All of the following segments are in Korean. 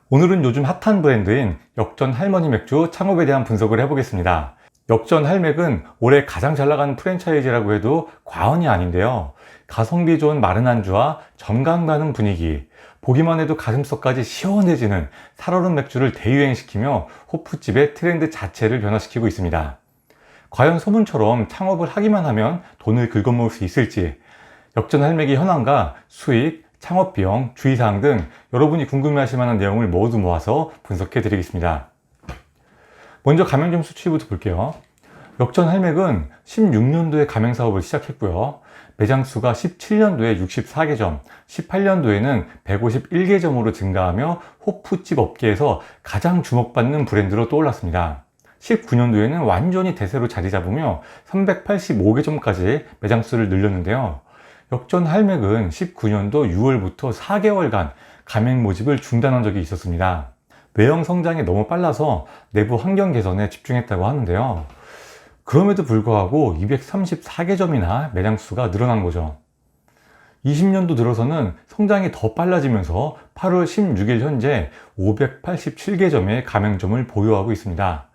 오늘은 요즘 핫한 브랜드인 역전 할머니 맥주 창업에 대한 분석을 해보겠습니다. 역전 할맥은 올해 가장 잘 나가는 프랜차이즈라고 해도 과언이 아닌데요. 가성비 좋은 마른 안주와 정감 가는 분위기, 보기만 해도 가슴속까지 시원해지는 살얼음 맥주를 대유행시키며 호프집의 트렌드 자체를 변화시키고 있습니다. 과연 소문처럼 창업을 하기만 하면 돈을 긁어모을 수 있을지, 역전 할맥의 현황과 수익, 창업 비용, 주의사항 등 여러분이 궁금해하실 만한 내용을 모두 모아서 분석해 드리겠습니다. 먼저 가맹점 수치부터 볼게요. 역전 할맥은 16년도에 가맹 사업을 시작했고요. 매장 수가 17년도에 64개점, 18년도에는 151개점으로 증가하며 호프집 업계에서 가장 주목받는 브랜드로 떠올랐습니다. 19년도에는 완전히 대세로 자리 잡으며 385개점까지 매장 수를 늘렸는데요. 역전 할맥은 19년도 6월부터 4개월간 가맹 모집을 중단한 적이 있었습니다. 외형 성장이 너무 빨라서 내부 환경 개선에 집중했다고 하는데요. 그럼에도 불구하고 234개점이나 매장 수가 늘어난 거죠. 20년도 들어서는 성장이 더 빨라지면서 8월 16일 현재 587개점의 가맹점을 보유하고 있습니다.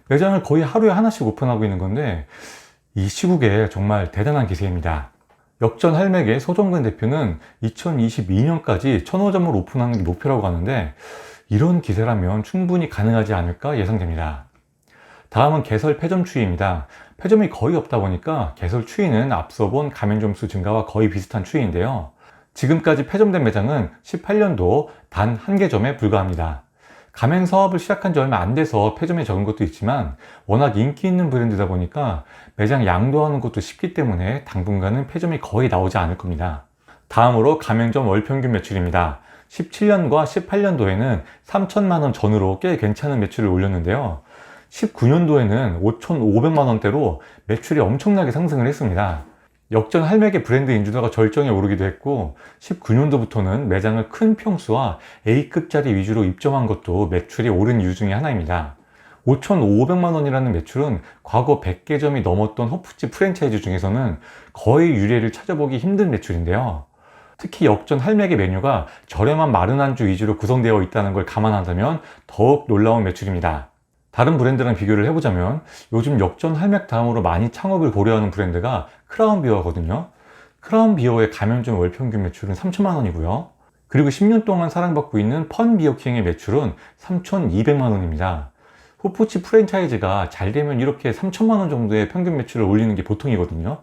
매장을 거의 하루에 하나씩 오픈하고 있는 건데 이 시국에 정말 대단한 기세입니다. 역전 할맥의 소정근 대표는 2022년까지 1000호점을 오픈하는 게 목표라고 하는데 이런 기세라면 충분히 가능하지 않을까 예상됩니다. 다음은 개설 폐점 추이입니다. 폐점이 거의 없다 보니까 개설 추이는 앞서 본 가맹점 수 증가와 거의 비슷한 추이인데요. 지금까지 폐점된 매장은 18년도 단 1개점에 불과합니다. 가맹 사업을 시작한 지 얼마 안 돼서 폐점이 적은 것도 있지만 워낙 인기 있는 브랜드다 보니까 매장 양도하는 것도 쉽기 때문에 당분간은 폐점이 거의 나오지 않을 겁니다. 다음으로 가맹점 월 평균 매출입니다. 17년과 18년도에는 3천만원 전후로 꽤 괜찮은 매출을 올렸는데요. 19년도에는 5,500만원대로 매출이 엄청나게 상승을 했습니다. 역전 할맥의 브랜드 인지도가 절정에 오르기도 했고 19년도부터는 매장을 큰 평수와 A급짜리 위주로 입점한 것도 매출이 오른 이유 중에 하나입니다. 5,500만원이라는 매출은 과거 100개점이 넘었던 호프집 프랜차이즈 중에서는 거의 유례를 찾아보기 힘든 매출인데요. 특히 역전 할맥의 메뉴가 저렴한 마른 안주 위주로 구성되어 있다는 걸 감안한다면 더욱 놀라운 매출입니다. 다른 브랜드랑 비교를 해보자면 요즘 역전 할맥 다음으로 많이 창업을 고려하는 브랜드가 크라운 비어거든요. 크라운 비어의 가맹점 월 평균 매출은 3천만원이고요. 그리고 10년 동안 사랑받고 있는 펀 비어킹의 매출은 3,200만원입니다. 호프집 프랜차이즈가 잘 되면 이렇게 3천만원 정도의 평균 매출을 올리는 게 보통이거든요.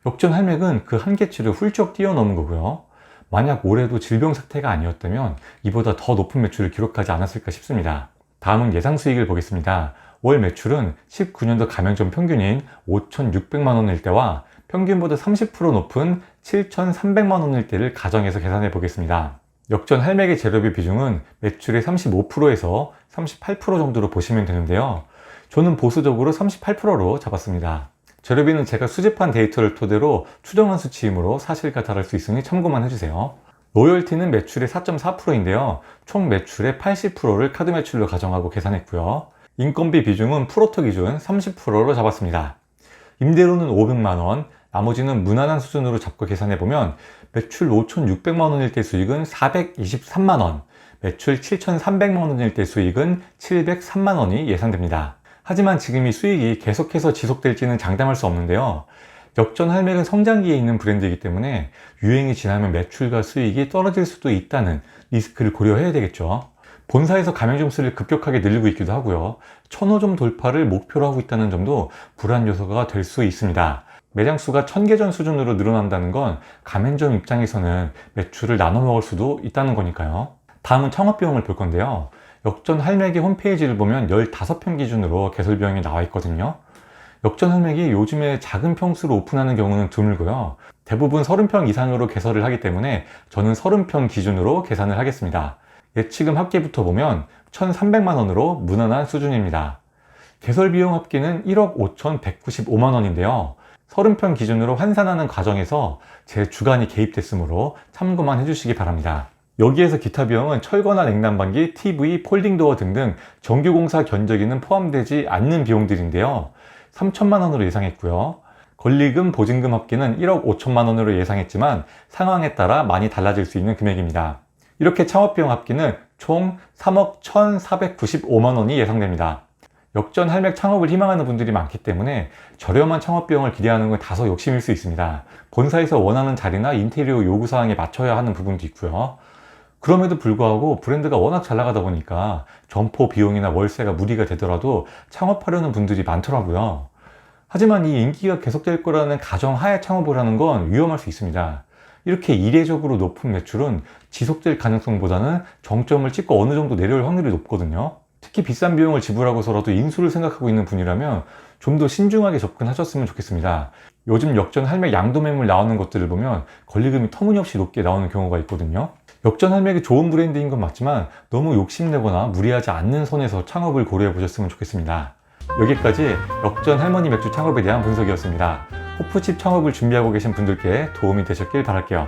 역전 할맥은 그 한계치를 훌쩍 뛰어넘은 거고요. 만약 올해도 질병 사태가 아니었다면 이보다 더 높은 매출을 기록하지 않았을까 싶습니다. 다음은 예상 수익을 보겠습니다. 월 매출은 19년도 가맹점 평균인 5,600만원일 때와 평균보다 30% 높은 7,300만원일 때를 가정해서 계산해 보겠습니다. 역전 할맥의 재료비 비중은 매출의 35%에서 38% 정도로 보시면 되는데요. 저는 보수적으로 38%로 잡았습니다. 재료비는 제가 수집한 데이터를 토대로 추정한 수치이므로 사실과 다를 수 있으니 참고만 해주세요. 로열티는 매출의 4.4%인데요. 총 매출의 80%를 카드 매출로 가정하고 계산했고요. 인건비 비중은 프로터 기준 30%로 잡았습니다. 임대료는 500만원, 나머지는 무난한 수준으로 잡고 계산해보면 매출 5,600만원일 때 수익은 423만원, 매출 7,300만원일 때 수익은 703만원이 예상됩니다. 하지만 지금 이 수익이 계속해서 지속될지는 장담할 수 없는데요. 역전 할맥은 성장기에 있는 브랜드이기 때문에 유행이 지나면 매출과 수익이 떨어질 수도 있다는 리스크를 고려해야 되겠죠. 본사에서 가맹점 수를 급격하게 늘리고 있기도 하고요. 1000호점 돌파를 목표로 하고 있다는 점도 불안 요소가 될 수 있습니다. 매장 수가 1000개점 수준으로 늘어난다는 건 가맹점 입장에서는 매출을 나눠 먹을 수도 있다는 거니까요. 다음은 창업 비용을 볼 건데요. 역전 할맥의 홈페이지를 보면 15평 기준으로 개설 비용이 나와 있거든요. 역전 할맥이 요즘에 작은 평수로 오픈하는 경우는 드물고요. 대부분 30평 이상으로 개설을 하기 때문에 저는 30평 기준으로 계산을 하겠습니다. 예치금 합계부터 보면 1,300만원으로 무난한 수준입니다. 개설 비용 합계는 1억 5,195만원인데요. 30평 기준으로 환산하는 과정에서 제 주관이 개입됐으므로 참고만 해주시기 바랍니다. 여기에서 기타 비용은 철거나 냉난방기, TV, 폴딩도어 등등 정규공사 견적에는 포함되지 않는 비용들인데요. 3천만원으로 예상했고요. 권리금, 보증금 합계는 1억 5천만원으로 예상했지만 상황에 따라 많이 달라질 수 있는 금액입니다. 이렇게 창업비용 합계는 총 3억 1,495만 원이 예상됩니다. 역전 할맥 창업을 희망하는 분들이 많기 때문에 저렴한 창업 비용을 기대하는 건 다소 욕심일 수 있습니다. 본사에서 원하는 자리나 인테리어 요구사항에 맞춰야 하는 부분도 있고요. 그럼에도 불구하고 브랜드가 워낙 잘 나가다 보니까 점포 비용이나 월세가 무리가 되더라도 창업하려는 분들이 많더라고요. 하지만 이 인기가 계속될 거라는 가정하에 창업을 하는 건 위험할 수 있습니다. 이렇게 이례적으로 높은 매출은 지속될 가능성보다는 정점을 찍고 어느 정도 내려올 확률이 높거든요. 특히 비싼 비용을 지불하고서라도 인수를 생각하고 있는 분이라면 좀 더 신중하게 접근하셨으면 좋겠습니다. 요즘 역전 할맥 양도매물 나오는 것들을 보면 권리금이 터무니없이 높게 나오는 경우가 있거든요. 역전 할맥이 좋은 브랜드인 건 맞지만 너무 욕심내거나 무리하지 않는 선에서 창업을 고려해 보셨으면 좋겠습니다. 여기까지 역전 할머니 맥주 창업에 대한 분석이었습니다. 호프집 창업을 준비하고 계신 분들께 도움이 되셨길 바랄게요.